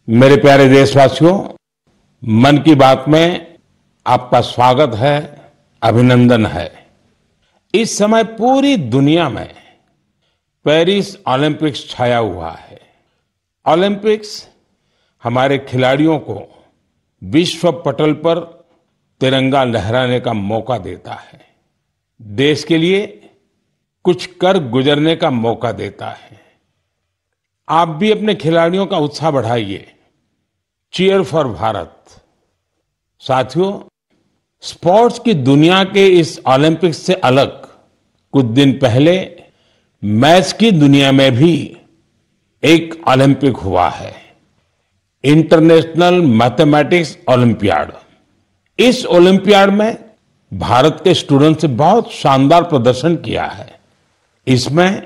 मेरे प्यारे देशवासियों, मन की बात में आपका स्वागत है, अभिनंदन है। इस समय पूरी दुनिया में पेरिस ओलंपिक्स छाया हुआ है। ओलंपिक्स हमारे खिलाड़ियों को विश्व पटल पर तिरंगा लहराने का मौका देता है, देश के लिए कुछ कर गुजरने का मौका देता है। आप भी अपने खिलाड़ियों का उत्साह बढ़ाइए। Cheer for Bharat. साथियों, स्पोर्ट्स की दुनिया के इस ओलंपिक्स से अलग कुछ दिन पहले मैथ्स की दुनिया में भी एक ओलंपिक हुआ है, इंटरनेशनल मैथमेटिक्स ओलंपियाड। इस ओलंपियाड में भारत के स्टूडेंट्स ने बहुत शानदार प्रदर्शन किया है। इसमें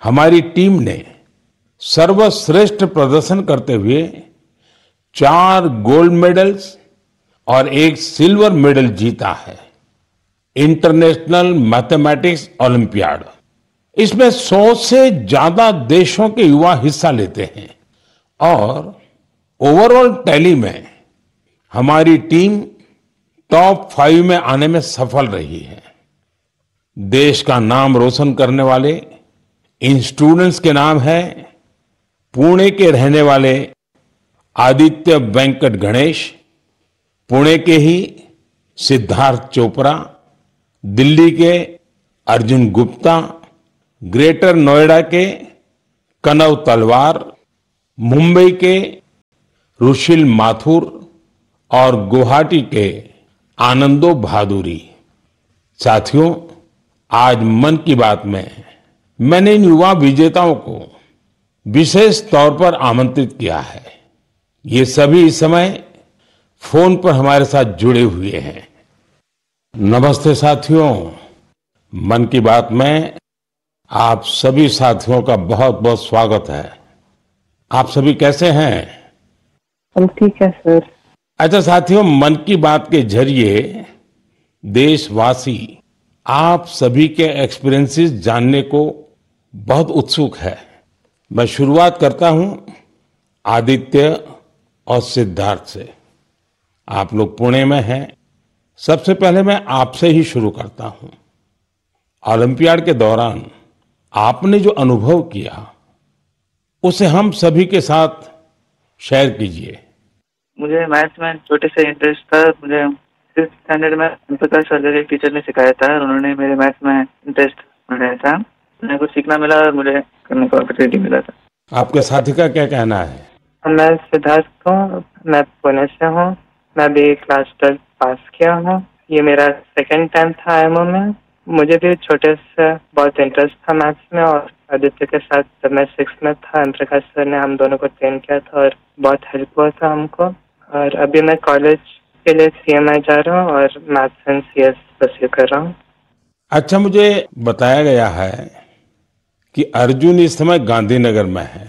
हमारी टीम ने सर्वश्रेष्ठ प्रदर्शन करते हुए 4 गोल्ड मेडल्स और 1 सिल्वर मेडल जीता है। इंटरनेशनल मैथमेटिक्स ओलंपियाड, इसमें 100 से ज्यादा देशों के युवा हिस्सा लेते हैं और ओवरऑल टैली में हमारी टीम टॉप 5 में आने में सफल रही है। देश का नाम रोशन करने वाले इन स्टूडेंट्स के नाम है पुणे के रहने वाले आदित्य वेंकट गणेश, पुणे के ही सिद्धार्थ चोपड़ा, दिल्ली के अर्जुन गुप्ता, ग्रेटर नोएडा के कनव तलवार, मुंबई के रुशिल माथुर और गुवाहाटी के आनंदो भादुरी। साथियों, आज मन की बात में मैंने इन युवा विजेताओं को विशेष तौर पर आमंत्रित किया है। ये सभी इस समय फोन पर हमारे साथ जुड़े हुए हैं। नमस्ते साथियों, मन की बात में आप सभी साथियों का बहुत बहुत स्वागत है। आप सभी कैसे हैं? हम ठीक है सर। अच्छा साथियों, मन की बात के जरिए देशवासी आप सभी के एक्सपीरियंसेस जानने को बहुत उत्सुक है। मैं शुरुआत करता हूं आदित्य और सिद्धार्थ से। आप लोग पुणे में हैं। सबसे पहले मैं आपसे ही शुरू करता हूं। ओलंपियाड के दौरान आपने जो अनुभव किया उसे हम सभी के साथ शेयर कीजिए। मुझे मैथ्स में छोटे से इंटरेस्ट था। मुझे 5th स्टैंडर्ड में प्रकाश सर एक टीचर ने सिखाया था और उन्होंने मेरे मैथ्स में इंटरेस्ट बनाया था। मुझे कुछ सीखना मिला और मुझे करने का अपॉर्चुनिटी मिला था। आपके साथी का क्या कहना है? मैं सिद्धार्थ हूँ, मैं पुणे से हूँ। मैं भी क्लास 12 पास किया हूँ। ये मेरा सेकंड टाइम था IIMO में। मुझे भी छोटे से बहुत इंटरेस्ट था मैथ्स में और आदित्य के साथ जब मैं 6th में था, प्रकाश सर ने हम दोनों को ट्रेन किया था और बहुत हेल्प हुआ था हमको। और अभी मैं कॉलेज के लिए CMI जा रहा हूँ और मैथ्स एंड CS परस्यू कर रहा हूँ। अच्छा, मुझे बताया गया है कि अर्जुन इस समय गांधीनगर में है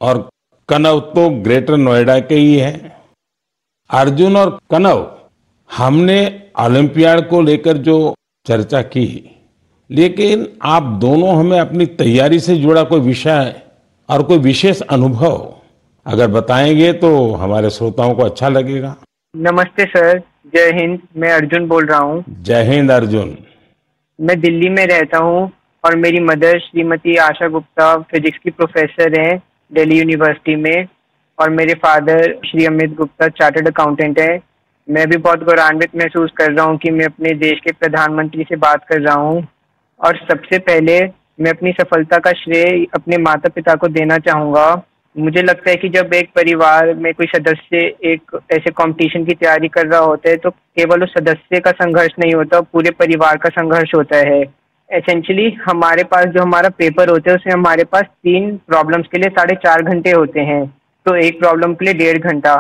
और कनव तो ग्रेटर नोएडा के ही है। अर्जुन और कनव, हमने ओलंपियाड को लेकर जो चर्चा की, लेकिन आप दोनों हमें अपनी तैयारी से जुड़ा कोई विषय और कोई विशेष अनुभव अगर बताएंगे तो हमारे श्रोताओं को अच्छा लगेगा। नमस्ते सर, जय हिंद। मैं अर्जुन बोल रहा हूँ। जय हिंद अर्जुन। मैं दिल्ली में रहता हूँ और मेरी मदर श्रीमती आशा गुप्ता फिजिक्स की प्रोफेसर हैं दिल्ली यूनिवर्सिटी में और मेरे father Shri Amit Gupta chartered accountant है। मैं भी बहुत गौरवान्वित महसूस कर रहा हूँ कि मैं अपने देश के प्रधानमंत्री से बात कर रहा हूँ और सबसे पहले मैं अपनी सफलता का श्रेय अपने माता पिता को देना चाहूँगा। मुझे लगता है कि जब एक परिवार में कोई सदस्य एक ऐसे कंपटीशन की तैयारी कर रहा होता है तो केवल उस सदस्य का संघर्ष नहीं होता, पूरे परिवार का संघर्ष होता है। एसेंशियली हमारे पास जो हमारा पेपर होता है उसमें हमारे पास 3 प्रॉब्लम्स के लिए 4.5 घंटे होते हैं, तो एक प्रॉब्लम के लिए 1.5 घंटा।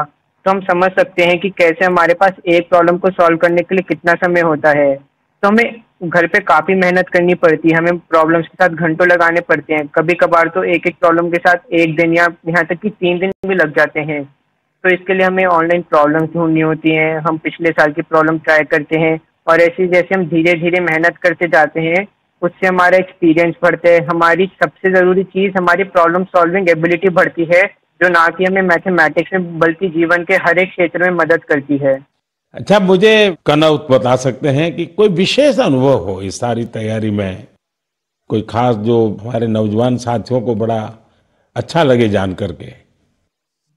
तो हम समझ सकते हैं कि कैसे हमारे पास एक प्रॉब्लम को सॉल्व करने के लिए कितना समय होता है। तो हमें घर पे काफ़ी मेहनत करनी पड़ती है, हमें प्रॉब्लम्स के साथ घंटों लगाने पड़ते हैं। कभी कभार तो एक एक प्रॉब्लम के साथ 1 दिन या यहाँ तक कि 3 दिन भी लग जाते हैं। तो इसके लिए हमें ऑनलाइन प्रॉब्लम्स ढूंढनी होती हैं। हम पिछले साल की प्रॉब्लम ट्राई करते हैं और ऐसे जैसे हम धीरे धीरे मेहनत करते जाते हैं उससे हमारा एक्सपीरियंस बढ़ता है। हमारी सबसे ज़रूरी चीज़ हमारी प्रॉब्लम सॉल्विंग एबिलिटी बढ़ती है, जो ना कि हमें मैथमेटिक्स में बल्कि जीवन के हर एक क्षेत्र में मदद करती है। अच्छा, मुझे कनौत बता सकते हैं कि कोई विशेष अनुभव हो इस सारी तैयारी में, कोई खास जो हमारे नौजवान साथियों को बड़ा अच्छा लगे जान करके?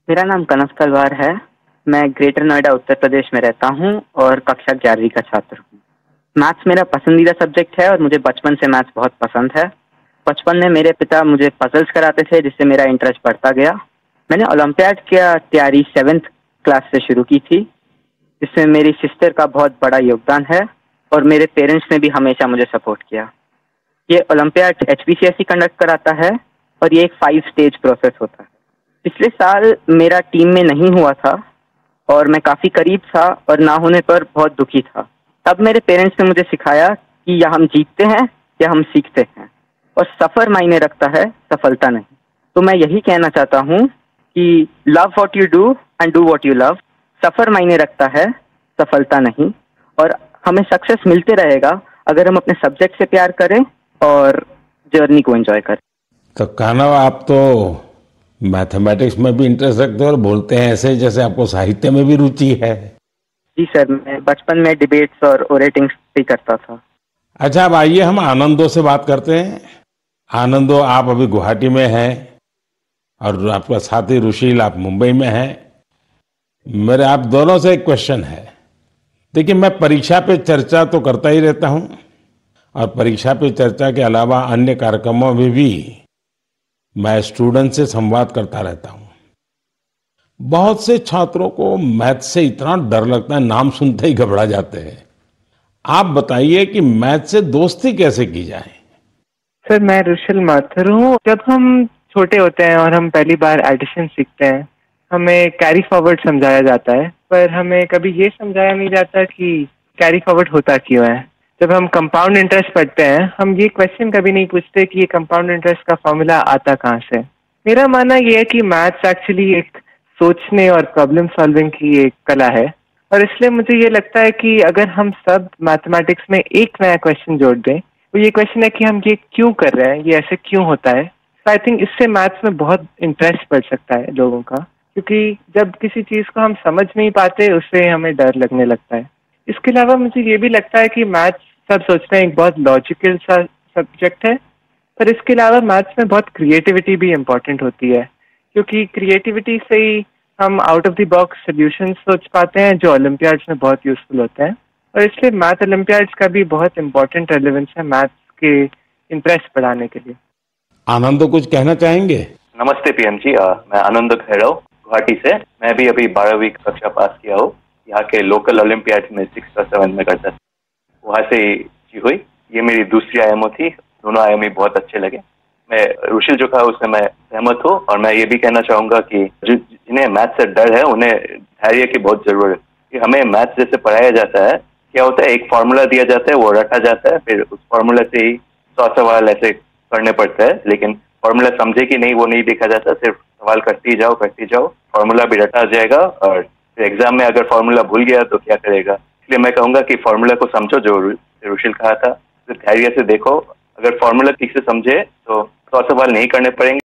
मेरा नाम कनक तलवार है। मैं ग्रेटर नोएडा उत्तर प्रदेश में रहता हूँ और कक्षा 11वीं का छात्र हूँ। मैथ्स मेरा पसंदीदा सब्जेक्ट है और मुझे बचपन से मैथ्स बहुत पसंद है। बचपन में मेरे पिता मुझे पजल्स कराते थे, जिससे मेरा इंटरेस्ट बढ़ता गया। मैंने ओलंपियाड की तैयारी 7th क्लास से शुरू की थी, जिसमें मेरी सिस्टर का बहुत बड़ा योगदान है और मेरे पेरेंट्स ने भी हमेशा मुझे सपोर्ट किया। ये ओलंपियाड HPCSE कंडक्ट कराता है और ये एक 5 स्टेज प्रोसेस होता है। पिछले साल मेरा टीम में नहीं हुआ था और मैं काफ़ी करीब था और ना होने पर बहुत दुखी था। तब मेरे पेरेंट्स ने मुझे सिखाया कि या हम जीतते हैं या हम सीखते हैं, और सफ़र मायने रखता है, सफलता नहीं। तो मैं यही कहना चाहता हूँ कि love what you do and do what you love. सफ़र मायने रखता है, सफलता नहीं। और हमें सक्सेस मिलते रहेगा अगर हम अपने सब्जेक्ट से प्यार करें और जर्नी को एंजॉय करें। तो कान्हा, आप तो मैथमेटिक्स में भी इंटरेस्ट रखते हो और बोलते हैं ऐसे जैसे आपको साहित्य में भी रुचि है। जी सर, मैं बचपन में डिबेट्स और ओरेटिंग्स भी करता था। अच्छा, अब आइए हम आनंदो से बात करते हैं। आनंदो, आप अभी गुवाहाटी में हैं और आपका साथी रुशील आप मुंबई में हैं। मेरे आप दोनों से एक क्वेश्चन है। देखिए, मैं परीक्षा पे चर्चा तो करता ही रहता हूं और परीक्षा पे चर्चा के अलावा अन्य कार्यक्रमों में भी मैं स्टूडेंट से संवाद करता रहता हूं। बहुत से छात्रों को मैथ से इतना डर लगता है, नाम सुनते ही घबरा जाते हैं। आप बताइए कि मैथ से दोस्ती कैसे की जाए? सर, मैं रुशील माथुर हूँ। जब हम छोटे होते हैं और हम पहली बार एडिशन सीखते हैं, हमें कैरी फॉरवर्ड समझाया जाता है, पर हमें कभी ये समझाया नहीं जाता कि कैरी फॉरवर्ड होता क्यों है। जब हम कंपाउंड इंटरेस्ट पढ़ते हैं, हम ये क्वेश्चन कभी नहीं पूछते कि ये कंपाउंड इंटरेस्ट का फॉर्मूला आता कहाँ से। मेरा मानना ये है कि मैथ्स एक्चुअली एक सोचने और प्रॉब्लम सॉल्विंग की एक कला है, और इसलिए मुझे ये लगता है कि अगर हम सब मैथमेटिक्स में एक नया क्वेश्चन जोड़ दें, तो ये क्वेश्चन है कि हम ये क्यों कर रहे हैं, ये ऐसे क्यों होता है। तो आई थिंक इससे मैथ्स में बहुत इंटरेस्ट बढ़ सकता है लोगों का, क्योंकि जब किसी चीज़ को हम समझ नहीं पाते, उससे हमें डर लगने लगता है। इसके अलावा मुझे ये भी लगता है कि मैथ्स, सब सोचते हैं, एक बहुत लॉजिकल सा सब्जेक्ट है, पर इसके अलावा मैथ्स में बहुत क्रिएटिविटी भी इम्पोर्टेंट होती है, क्योंकि क्रिएटिविटी से ही हम out of the box solution सोच पाते हैं, जो ओलंपियाड्स में बहुत यूजफुल होते हैं। और इसलिए मैथ ओलंपियाड्स का भी बहुत इम्पोर्टेंट रेलेवेंस है मैथ्स के इंटरेस्ट बढ़ाने के लिए। आनंद, कुछ कहना चाहेंगे? नमस्ते पीएम जी, मैं आनंद खैरव गुवाहाटी से। मैं भी अभी 12वीं कक्षा पास किया हूँ। यहाँ के लोकल ओलंपियाड में 6th और 7th में करता था, वहाँ से जी हुई। ये मेरी दूसरी IMO थी। दोनों IMO बहुत अच्छे लगे। मैं रुशील जो कहा उससे मैं सहमत हूँ, और मैं ये भी कहना चाहूंगा कि जिन्हें मैथ से डर है उन्हें धैर्य की बहुत जरूरत है। कि हमें मैथ जैसे पढ़ाया जाता है, क्या होता है, एक फार्मूला दिया जाता है, वो रटा जाता है, फिर उस फार्मूला से ही 100 सवाल ऐसे करने पड़ते हैं, लेकिन फार्मूला समझे कि नहीं वो नहीं देखा जाता। सिर्फ सवाल करते ही जाओ, फार्मूला भी रटा जाएगा, और फिर एग्जाम में अगर फार्मूला भूल गया तो क्या करेगा। इसलिए मैं कहूंगा कि फार्मूला को समझो, जो रुशील कहा था, धैर्य से देखो। अगर फार्मूला ठीक से समझे तो 100 सवाल नहीं करने पड़ेंगे।